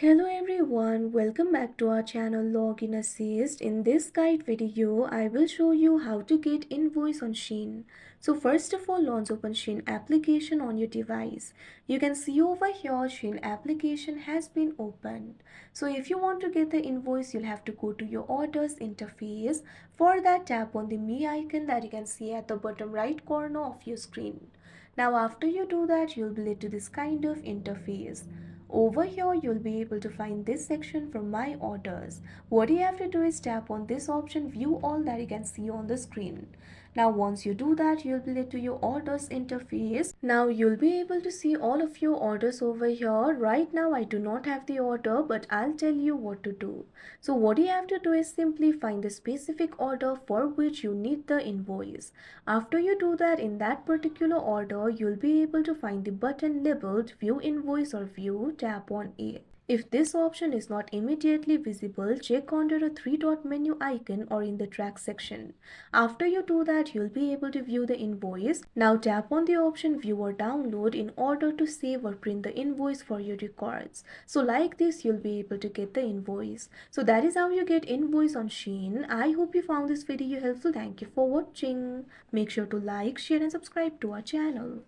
Hello everyone, welcome back to our channel Login Assist. In this guide video, I will show you how to get invoice on Shein. So first of all, launch open Shein application on your device. You can see over here Shein application has been opened. So if you want to get the invoice, you'll have to go to your orders interface. For that, tap on the me icon that you can see at the bottom right corner of your screen. Now after you do that, you'll be led to this kind of interface. Over here, you'll be able to find this section from my orders. What you have to do is tap on this option, view all that you can see on the screen. Now once you do that, you'll be led to your orders interface. Now you'll be able to see all of your orders over here. Right now I do not have the order, but I'll tell you what to do. So what you have to do is simply find the specific order for which you need the invoice. After you do that, in that particular order, you'll be able to find the button labeled view invoice or view. Tap on it. If this option is not immediately visible, check under the three-dot menu icon or in the track section. After you do that, you'll be able to view the invoice. Now tap on the option view or download in order to save or print the invoice for your records. So like this, you'll be able to get the invoice. So that is how you get invoice on Shein. I hope you found this video helpful. Thank you for watching. Make sure to like, share and subscribe to our channel.